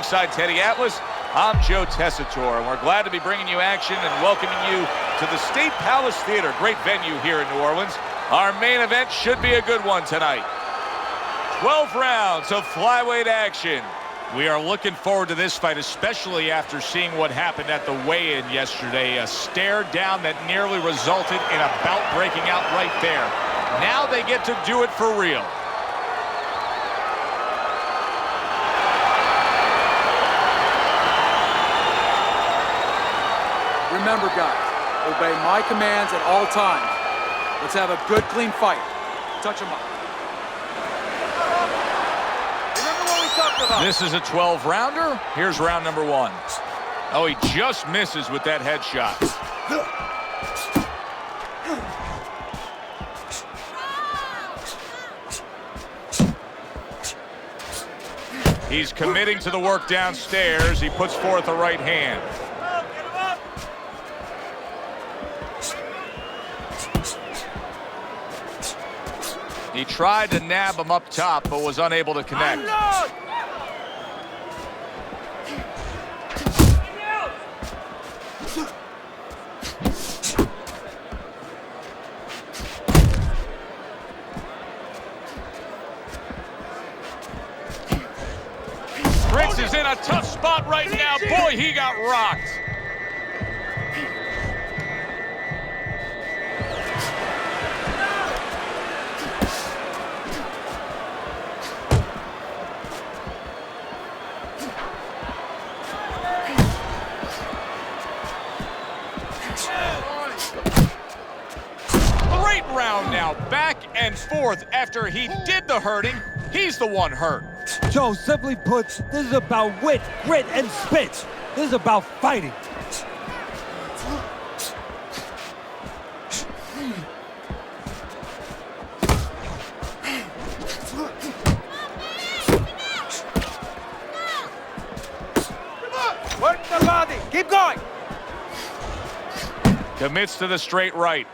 Alongside Teddy Atlas, I'm Joe Tessitore, and we're glad to be bringing you action and welcoming you to the State Palace Theater, great venue here in New Orleans. Our main event should be a good one tonight. 12 rounds of flyweight action. We are looking forward to this fight, especially after seeing what happened at the weigh-in yesterday. A stare down that nearly resulted in a bout breaking out right there. Now they get to do it for real. Remember, guys, obey my commands at all times. Let's have a good, clean fight. Touch him up. This is a 12-rounder. Here's round number one. Oh, he just misses with that headshot. He's committing to the work downstairs. He puts forth a right hand. He tried to nab him up top, but was unable to connect. Prince is in a tough spot right now. Boy, he got rocked. Great round now, back and forth. After he did the hurting, he's the one hurt. Joe, simply put, this is about wit, grit, and spit. This is about fighting. Work the body. Keep going. Commits to the straight right.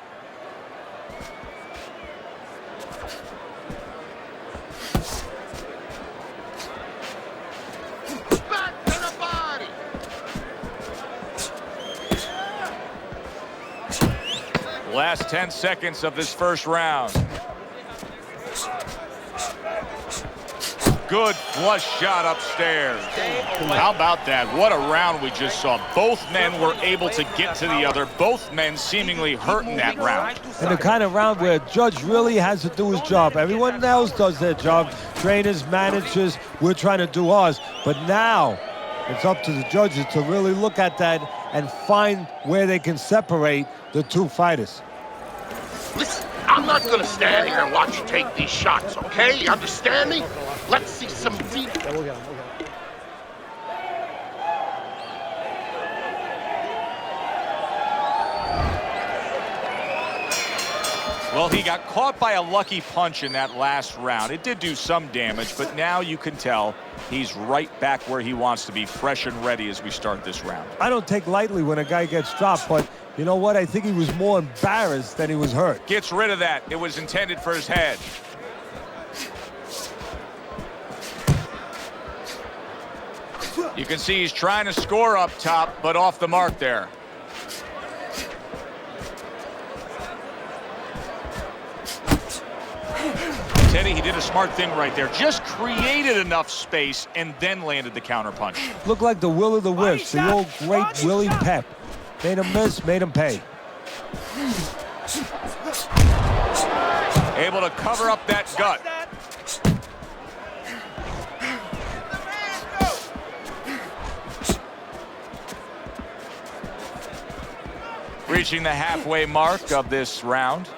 Last 10 seconds of this first round. Good flush shot upstairs. How about that? What a round we just saw. Both men were able to get to the other. Both men seemingly hurt in that round. And the kind of round where a judge really has to do his job. Everyone else does their job. Trainers, managers, we're trying to do ours. But now it's up to the judges to really look at that and find where they can separate the two fighters. Listen, I'm not gonna stand here and watch you take these shots, okay? You understand me? Let's see some deep. Well, he got caught by a lucky punch in that last round. It did do some damage, but now you can tell he's right back where he wants to be, fresh and ready as we start this round. I don't take lightly when a guy gets dropped, but you know what? I think he was more embarrassed than he was hurt. Gets rid of that. It was intended for his head. You can see he's trying to score up top, but off the mark there. Teddy, he did a smart thing right there. Just created enough space and then landed the counterpunch. Looked like the will of the wisp, the old great Willie Pep. Made him miss, made him pay. Able to cover up that gut. Reaching the halfway mark of this round.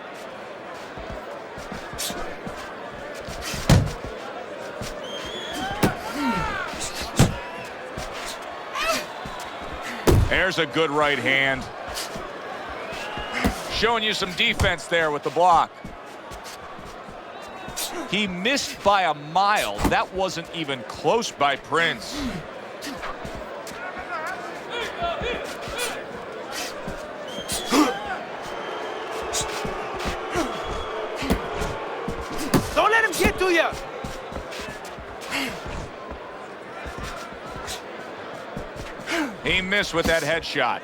There's a good right hand. Showing you some defense there with the block. He missed by a mile. That wasn't even close by Prince. Don't let him get to you. He missed with that headshot.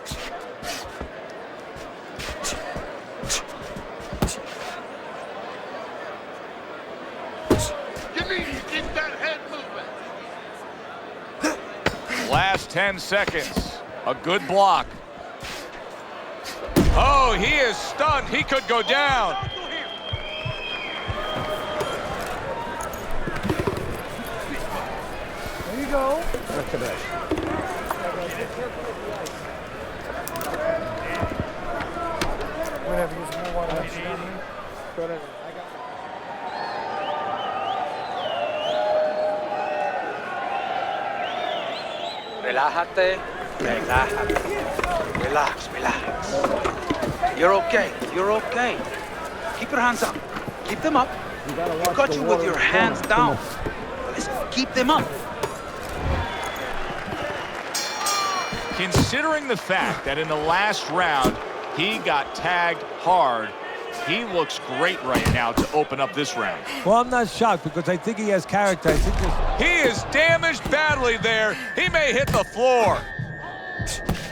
You need to keep that head moving. Last 10 seconds. A good block. Oh, he is stunned. He could go down. There you go. Whatever, use more water. Relájate, relájate. Relax, relax. You're okay, you're okay. Keep your hands up. Keep them up. You got you with your hands down. Listen, keep them up. Considering the fact that in the last round he got tagged hard, he looks great right now to open up this round. Well, I'm not shocked because I think he has character. I think He is damaged badly there. He may hit the floor.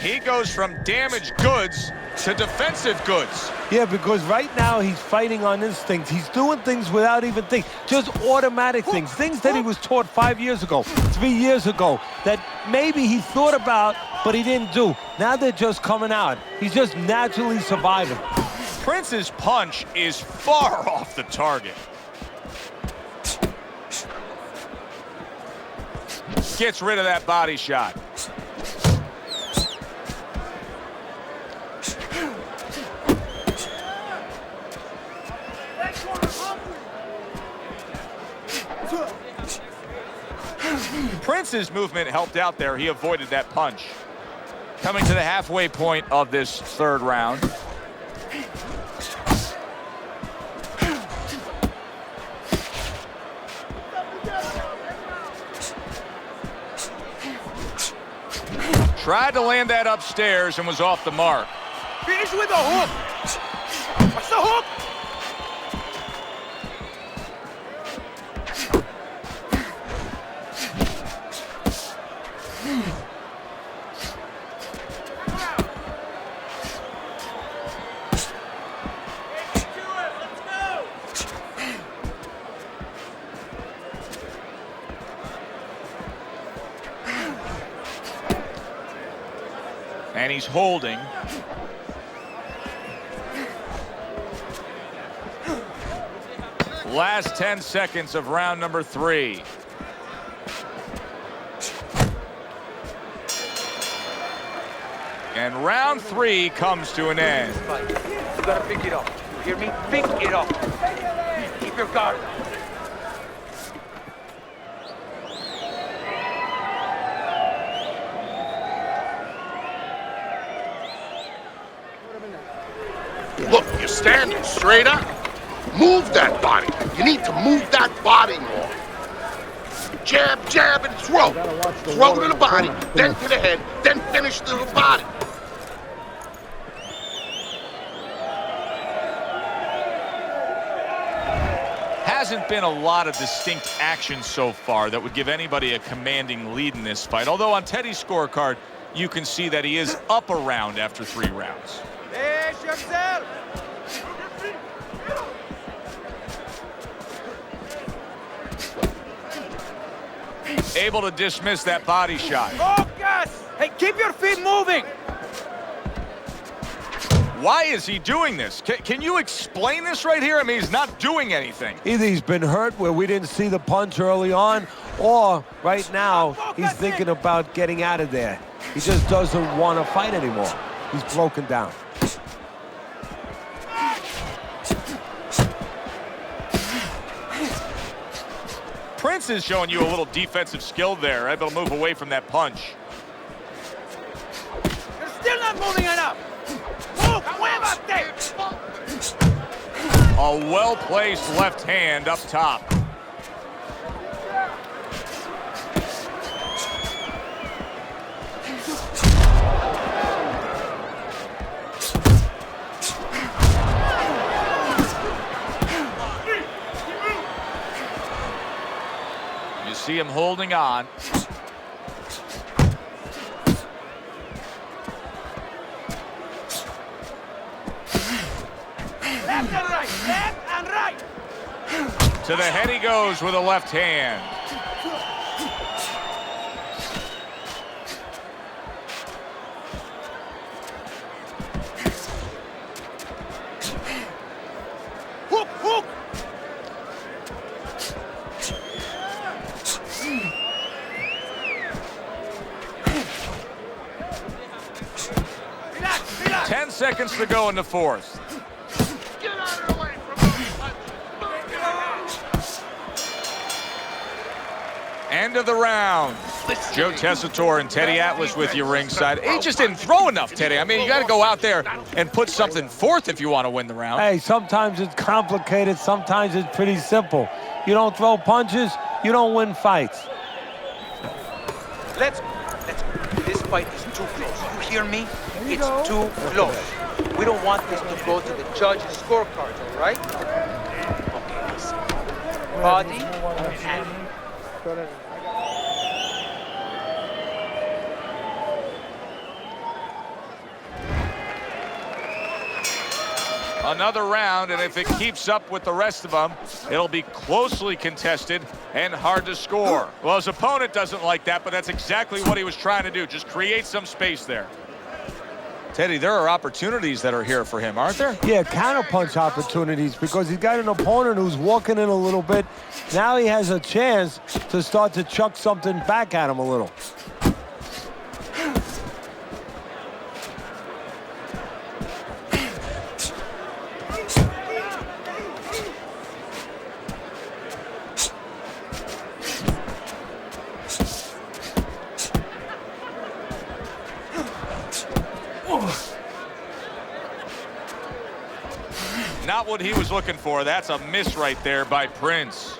He goes from damaged goods to defensive goods. yeah, because right now he's fighting on instinct. He's doing things without even thinking, just automatic things, things that he was taught 5 years ago, 3 years ago, that maybe he thought about, but he didn't do. Now they're just coming out. He's just naturally surviving. Prince's punch is far off the target. Gets rid of that body shot. Prince's movement helped out there. He avoided that punch. Coming to the halfway point of this third round. Tried to land that upstairs and was off the mark. Finish with the hook. What's the hook? And he's holding. Last 10 seconds of round number 3. And round 3 comes to an end. You gotta pick it up. You hear me? Pick it up. Keep your guard up. Look, you're standing straight up. Move that body. You need to move that body more. Jab, jab, and throw. Throw to the body, then to the head, then finish to the body. Hasn't been a lot of distinct action so far that would give anybody a commanding lead in this fight. Although on Teddy's scorecard, you can see that he is up a round after 3 rounds. Pace yourself. Able to dismiss that body shot. Focus. Hey, keep your feet moving. Why is he doing this? Can you explain this right here? I mean, he's not doing anything. Either he's been hurt where we didn't see the punch early on, or right now he's thinking about getting out of there. He just doesn't want to fight anymore. He's broken down. Prince is showing you a little defensive skill there, able to move away from that punch. You're still not moving enough. Move, muévate. A well-placed left hand up top. You see him holding on. To the head he goes with a left hand. Hook, hook! 10 seconds to go in the fourth. Get out of the way from me. End of the round. Joe Tessitore and Teddy Atlas with you ringside. He just didn't throw enough, Teddy. I mean, you got to go out there and put something forth if you want to win the round. Hey, sometimes it's complicated, sometimes it's pretty simple. You don't throw punches, you don't win fights. Let's go. This fight is too close. You hear me? It's too close. We don't want this to go to the judge's scorecards, all right? Okay, listen. Body and... Another round, and if it keeps up with the rest of them, it'll be closely contested and hard to score. Well, his opponent doesn't like that, but that's exactly what he was trying to do. Just create some space there. Teddy, there are opportunities that are here for him, aren't there? Yeah, counterpunch opportunities, because he's got an opponent who's walking in a little bit. Now he has a chance to start to chuck something back at him a little. Not what he was looking for. That's a miss right there by Prince.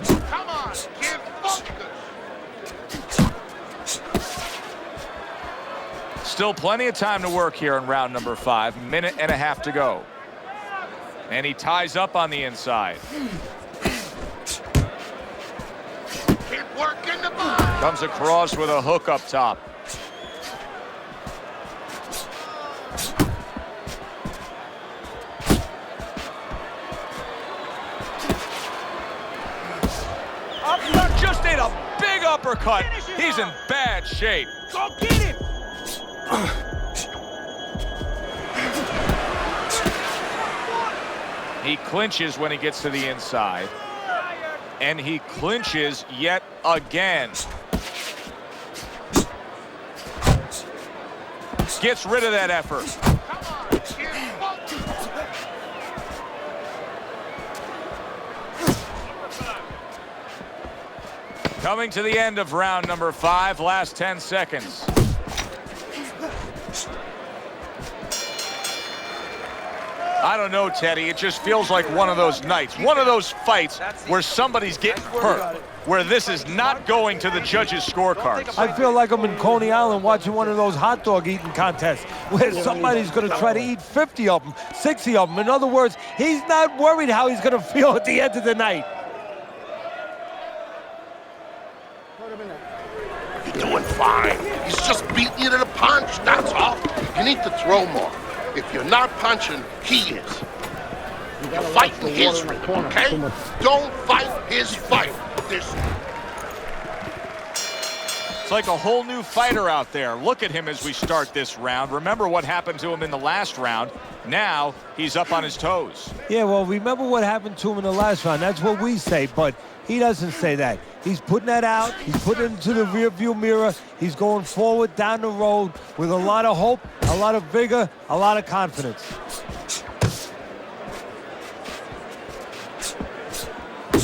Come on, give focus. Still plenty of time to work here in round number 5. Minute and a half to go. And he ties up on the inside. Keep working the body. Comes across with a hook up top. Just ate a big uppercut. He's in bad shape. Go get him! He clinches when he gets to the inside. And he clinches yet again. Gets rid of that effort. Come on, give focus. Coming to the end of round number 5, last 10 seconds. I don't know, Teddy. It just feels like one of those nights, one of those fights where somebody's getting hurt, where this is not going to the judges' scorecards. I feel like I'm in Coney Island watching one of those hot dog eating contests where somebody's going to try to eat 50 of them, 60 of them. In other words, he's not worried how he's going to feel at the end of the night. You're doing fine. He's just beating you to the punch, that's all. You need to throw more. If you're not punching, he is. You're fighting his ring, okay? Don't fight his fight. It's like a whole new fighter out there. Look at him as we start this round. Remember what happened to him in the last round. Now he's up on his toes. Yeah, well, remember what happened to him in the last round. That's what we say, but he doesn't say that. He's putting that out. He's putting it into the rearview mirror. He's going forward down the road with a lot of hope, a lot of vigor, a lot of confidence.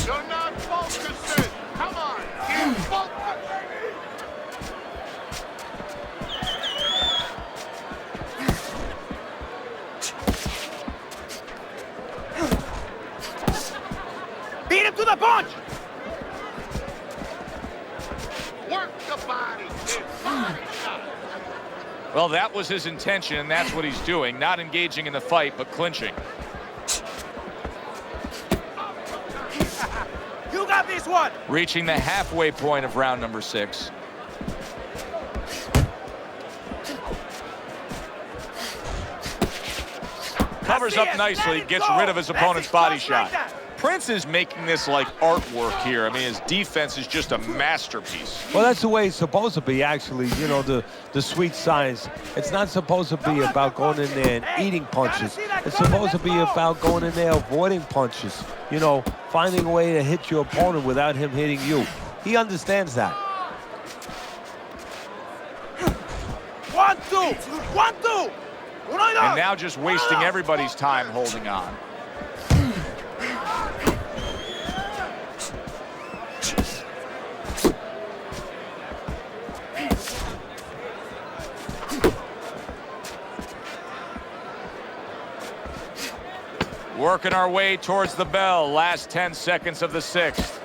You're not focusing. Come on, keep focused. Beat him to the punch! Work the body. Well, that was his intention, and that's what he's doing. Not engaging in the fight, but clinching. You got this one! Reaching the halfway point of round number 6. Covers up nicely, gets rid of his opponent's body shot. Prince is making this like artwork here. I mean, his defense is just a masterpiece. Well, that's the way it's supposed to be, actually. You know, the sweet science. It's not supposed to be about going in there and eating punches. It's supposed to be about going in there avoiding punches. You know, finding a way to hit your opponent without him hitting you. He understands that. 1, 2, 1, 2. And now just wasting everybody's time holding on. Working our way towards the bell. Last 10 seconds of the 6th.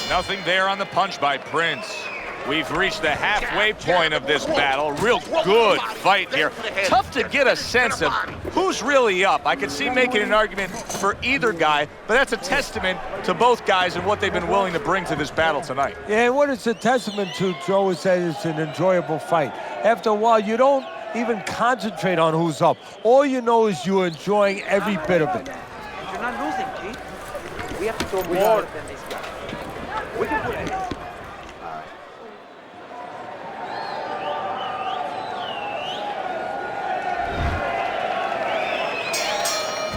Nothing there on the punch by Prince. We've reached the halfway point of this battle. Real good fight here. Tough to get a sense of who's really up. I could see making an argument for either guy, but that's a testament to both guys and what they've been willing to bring to this battle tonight. Yeah, and what it's a testament to, Joe, is that it's an enjoyable fight. After a while, you don't even concentrate on who's up. All you know is you're enjoying every bit of it. You're not losing, kid. We have to do more than this guy. We can put it.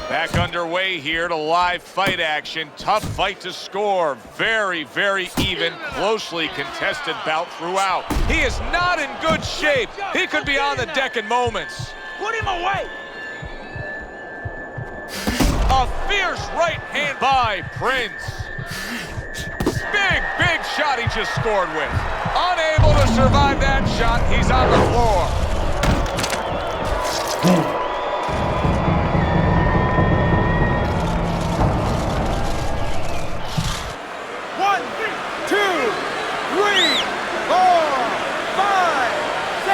Back underway here to live fight action. Tough fight to score. Very, very even, closely contested bout throughout. He is not in good shape. He could be on the deck in moments. Put him away. A fierce right hand by Prince. Big, big shot he just scored with. Unable to survive that shot. He's on the floor.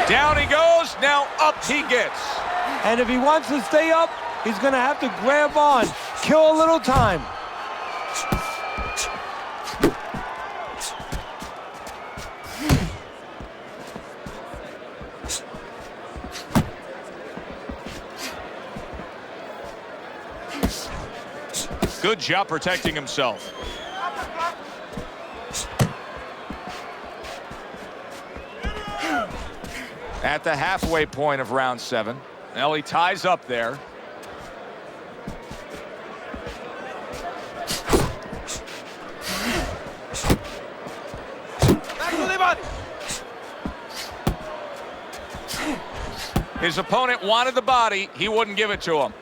Down he goes, now up he gets. And if he wants to stay up, he's going to have to grab on, kill a little time. Good job protecting himself. At the halfway point of round 7. Now he ties up there. Back to the body. His opponent wanted the body. He wouldn't give it to him.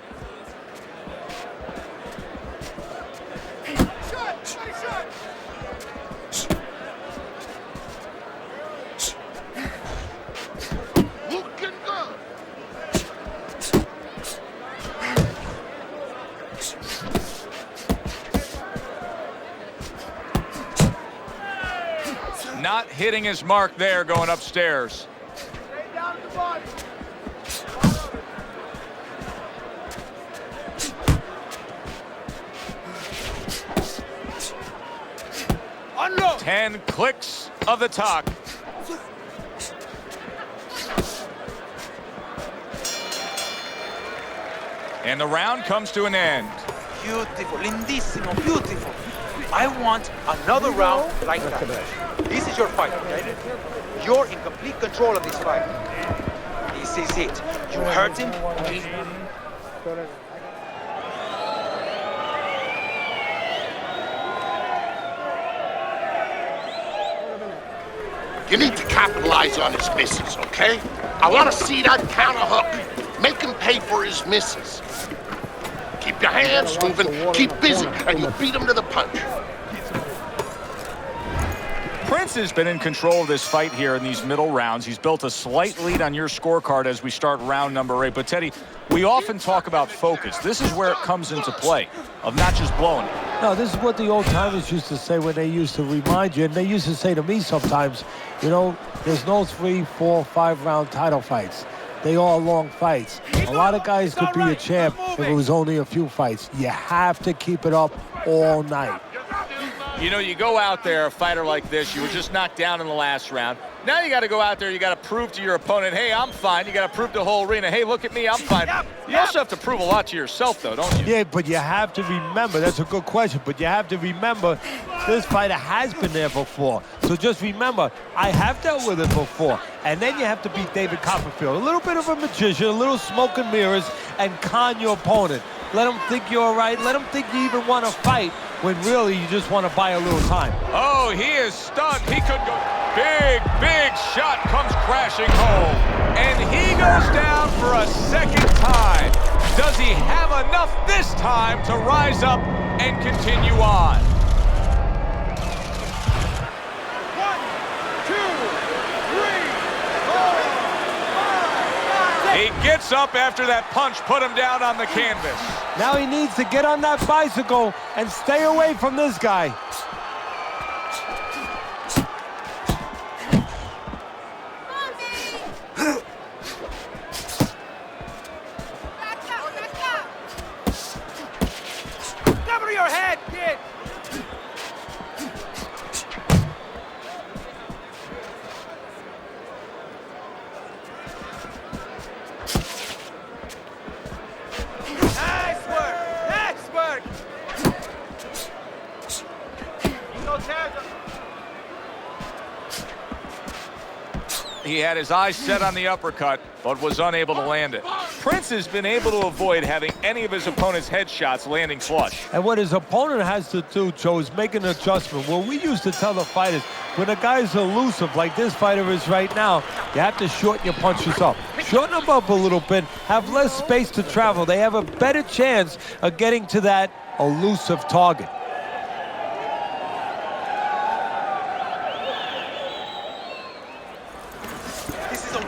Not hitting his mark there, going upstairs. Straight down to the body. Unload. 10 clicks of the talk. And the round comes to an end. Beautiful, lindissimo, beautiful. I want another round like that. This is your fight, okay? You're in complete control of this fight. This is it. You hurt him. You need to capitalize on his misses, okay? I want to see that counter hook. Make him pay for his misses. Keep your hands moving, keep busy, and you beat him to the punch. Prince has been in control of this fight here in these middle rounds. He's built a slight lead on your scorecard as we start round number 8. But Teddy, we often talk about focus. This is where it comes into play, of not just blowing it. No, this is what the old timers used to say when they used to remind you, and they used to say to me sometimes, you know, there's no 3, 4, 5 round title fights. They all long fights. A lot of guys could be a champ if it was only a few fights. You have to keep it up all night. You know, you go out there, a fighter like this, you were just knocked down in the last round. Now you got to go out there, you got to prove to your opponent, hey, I'm fine. You got to prove to the whole arena, hey, look at me, I'm fine. You also have to prove a lot to yourself, though, don't you? Yeah, but you have to remember, that's a good question, but you have to remember this fighter has been there before. So just remember, I have dealt with it before. And then you have to beat David Copperfield. A little bit of a magician, a little smoke and mirrors, and con your opponent. Let him think you're all right. Let him think you even want to fight when really you just want to buy a little time. Oh, he is stunned. He could go. Big shot comes crashing home. And he goes down for a second time. Does he have enough this time to rise up and continue on? 1, 2, 3, 4, 5. He gets up after that punch put him down on the canvas. Now he needs to get on that bicycle and stay away from this guy. Cover your head, kid! Nice work! Nice work! He had his eyes set on the uppercut, but was unable to land it. Prince has been able to avoid having any of his opponent's headshots landing flush. And what his opponent has to do, Joe, is make an adjustment. Well, we used to tell the fighters, when a guy's elusive like this fighter is right now, you have to shorten your punches up. Shorten them up a little bit, have less space to travel. They have a better chance of getting to that elusive target.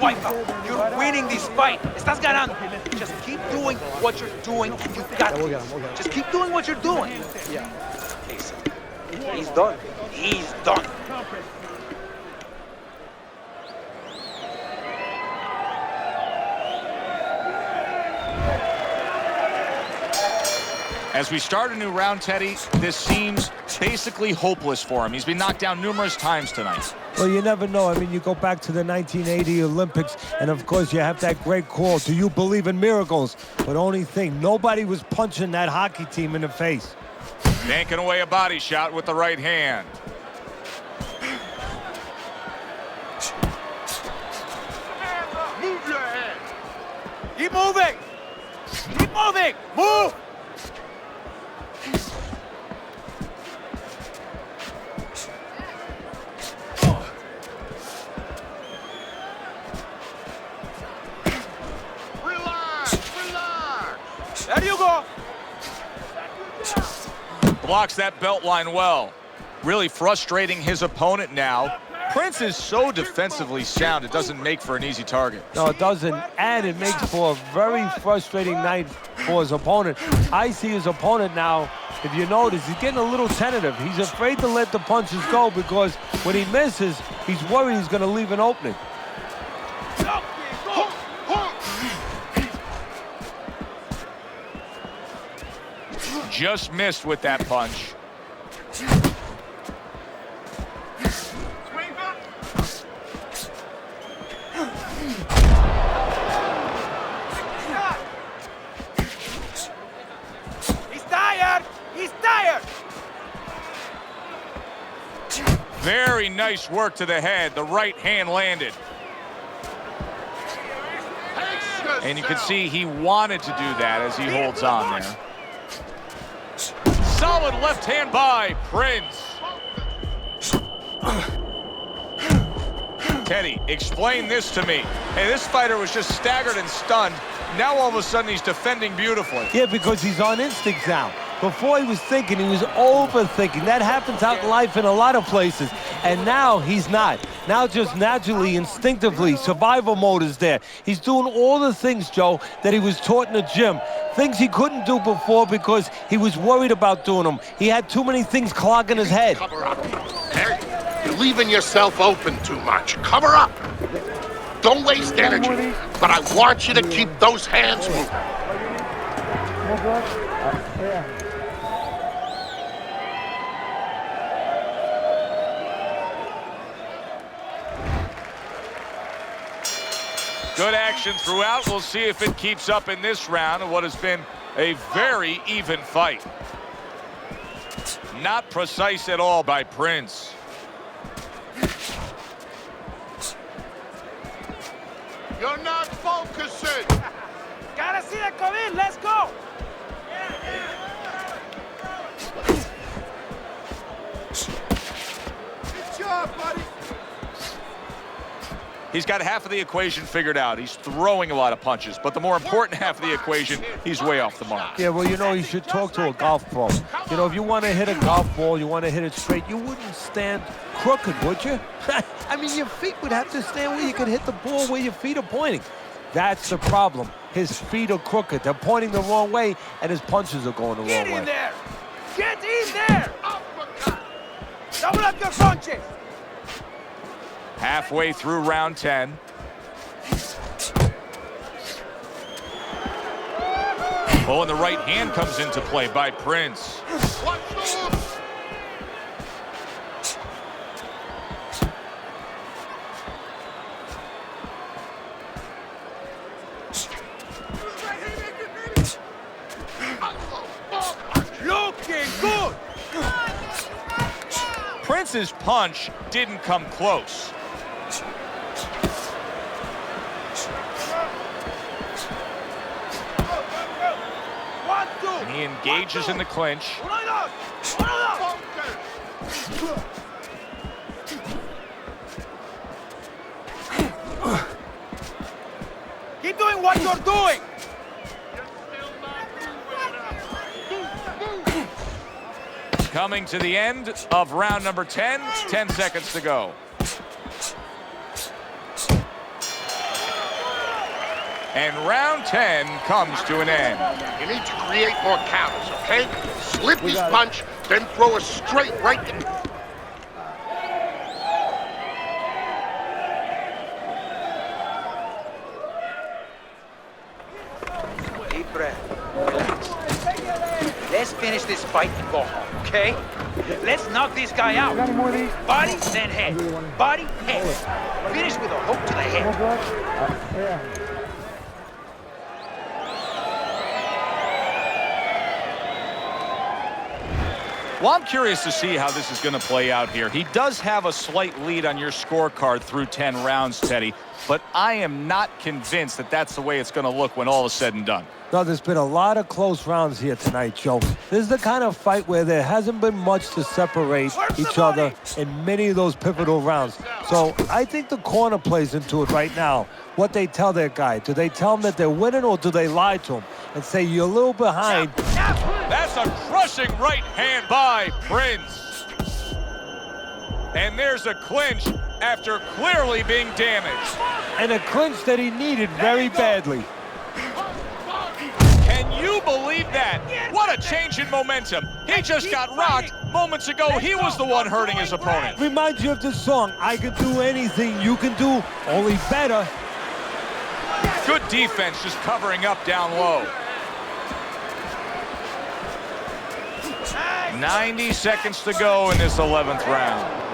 Wipeout. You're winning this fight. Estás ganando. Just keep doing what you're doing. You got this. Just keep doing what you're doing. He's done. He's done. As we start a new round, Teddy, this seems basically hopeless for him. He's been knocked down numerous times tonight. Well, you never know. I mean, you go back to the 1980 Olympics, and of course, you have that great call, do you believe in miracles? But only thing, nobody was punching that hockey team in the face. Yanking away a body shot with the right hand. Move your head. Keep moving. Keep moving. Move. There you go. Blocks that belt line well. Really frustrating his opponent now. Prince is so defensively sound, it doesn't make for an easy target. No, it doesn't, and it makes for a very frustrating night for his opponent. I see his opponent now, if you notice, he's getting a little tentative. He's afraid to let the punches go because when he misses, he's worried he's going to leave an opening. Just missed with that punch. He's tired. He's tired. Very nice work to the head. The right hand landed. And you can see he wanted to do that as he holds on there. Solid left hand by Prince. Teddy, explain this to me. Hey, this fighter was just staggered and stunned. Now all of a sudden he's defending beautifully. Yeah, because he's on instinct now. Before he was thinking, he was overthinking. That happens out in life in a lot of places. And now he's not. Now just naturally, instinctively, survival mode is there. He's doing all the things, Joe, that he was taught in the gym. Things he couldn't do before because he was worried about doing them. He had too many things clogging his head. Cover up. Hey, you're leaving yourself open too much. Cover up. Don't waste energy. But I want you to keep those hands moving. Good action throughout. We'll see if it keeps up in this round of what has been a very even fight. Not precise at all by Prince. You're not focusing. Gotta see that come in. Let's go. Good job, buddy. He's got half of the equation figured out. He's throwing a lot of punches, but the more important half of the equation, he's way off the mark. Yeah, well, you know, you should talk to a golf pro. You know, if you want to hit a golf ball, you want to hit it straight, you wouldn't stand crooked, would you? I mean, your feet would have to stand where you could hit the ball where your feet are pointing. That's the problem. His feet are crooked. They're pointing the wrong way, and his punches are going the Get wrong way. in there. Get in there. Uppercut. Double up your punches. Halfway through round 10. Oh, and the right hand comes into play by Prince. Watch the hook. Looking good. Prince's punch didn't come close. And he engages in the clinch. Keep doing what you're doing. Coming to the end of round number 10, 10 seconds to go. And round 10 comes to an end. You need to create more counters, okay? Slip his punch, then throw a straight right in. Deep breath. Relax. Let's finish this fight and go home, okay? Let's knock this guy out. Body, then head. Body, head. Finish with a hook to the head. Well, I'm curious to see how this is going to play out here. He does have a slight lead on your scorecard through 10 rounds, Teddy, but I am not convinced that that's the way it's going to look when all is said and done. No, there's been a lot of close rounds here tonight, Joe. This is the kind of fight where there hasn't been much to separate each other in many of those pivotal rounds. So I think the corner plays into it right now. What they tell their guy. Do they tell him that they're winning, or do they lie to him and say, you're a little behind? That's a crushing right hand by Prince. And there's a clinch after clearly being damaged. And a clinch that he needed very badly. Can you believe that? What a change in momentum. He just got rocked. Moments ago, he was the one hurting his opponent. Reminds you of this song, I can do anything you can do, only better. Good defense, just covering up down low. 90 seconds to go in this 11th round.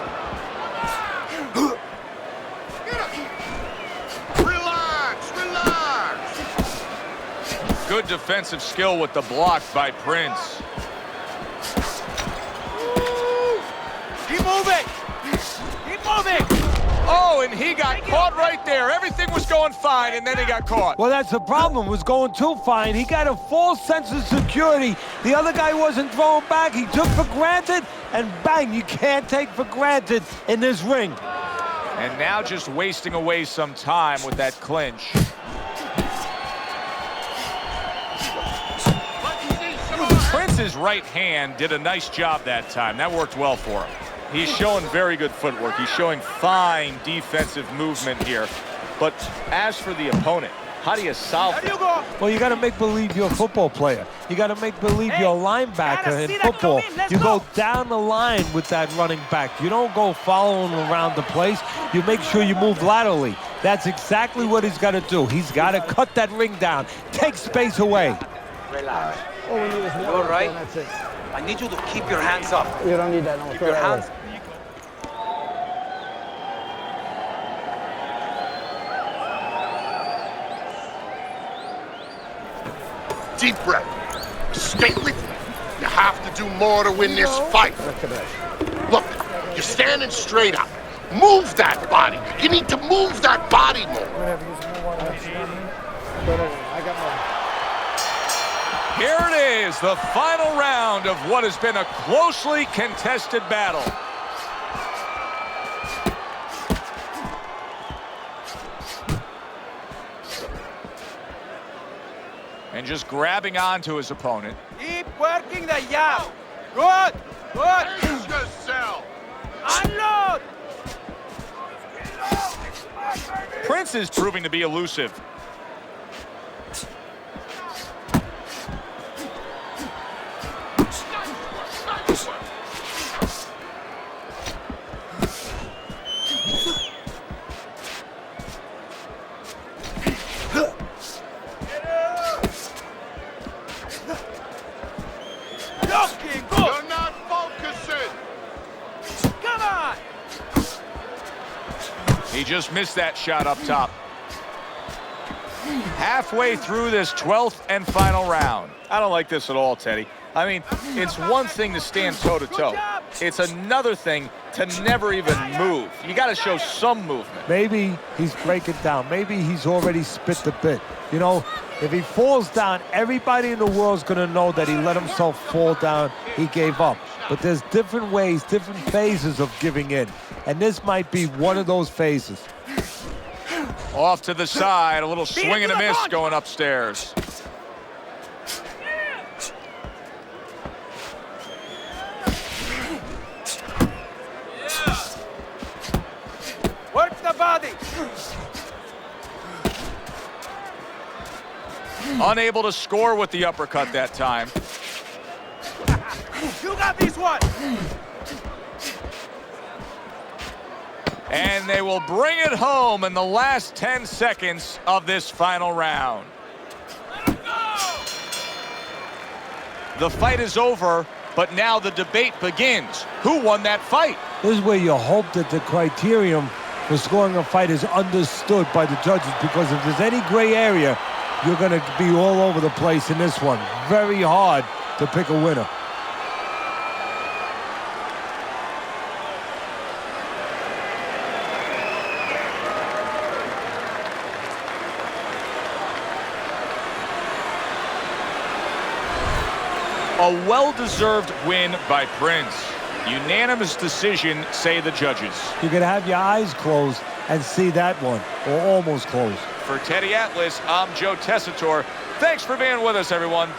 Relax, relax. Good defensive skill with the block by Prince. Keep moving. Keep moving. Oh, and he got caught right there. Everything was going fine, and then he got caught. Well, that's the problem. It was going too fine. He got a false sense of security. The other guy wasn't throwing back. He took for granted, and bang, you can't take for granted in this ring. And now just wasting away some time with that clinch. Prince's right hand did a nice job that time. That worked well for him. He's showing very good footwork. He's showing fine defensive movement here. But as for the opponent, how do you solve it? Well, you got to make believe you're a football player. You got to make believe you're a linebacker in football. You go down the line with that running back. You don't go following around the place. You make sure you move laterally. That's exactly what he's got to do. He's got to cut that ring down, take space away. Relax. All we need is one. All right. And that's it. I need you to keep your hands up. You don't need that. No, Keep throw your that away. hands. Deep breath. Stay with me. You have to do more to win this fight. Look, you're standing straight up. Move that body. You need to move that body more. Here it is, the final round of what has been a closely contested battle. And just grabbing onto his opponent. Keep working the jab. Good, good. Pace yourself. Unload. Prince is proving to be elusive. You're not focusing. Come on. He just missed that shot up top. Halfway through this 12th and final round. I don't like this at all, Teddy. I mean, it's one thing to stand toe-to-toe. It's another thing to never even move. You got to show some movement. Maybe he's breaking down. Maybe he's already spit the bit. You know, if he falls down, everybody in the world's going to know that he let himself fall down. He gave up. But there's different ways, different phases of giving in. And this might be one of those phases. Off to the side, a little swing and a miss going upstairs. Work the body. Unable to score with the uppercut that time. You got this one. And they will bring it home in the last 10 seconds of this final round. The fight is over, but now the debate begins. Who won that fight? This is where you hope that the criterion for scoring a fight is understood by the judges, because if there's any gray area, you're going to be all over the place in this one. Very hard to pick a winner. A well-deserved win by Prince. Unanimous decision, say the judges. You can have your eyes closed and see that one, or almost closed. For Teddy Atlas, I'm Joe Tessitore. Thanks for being with us, everyone.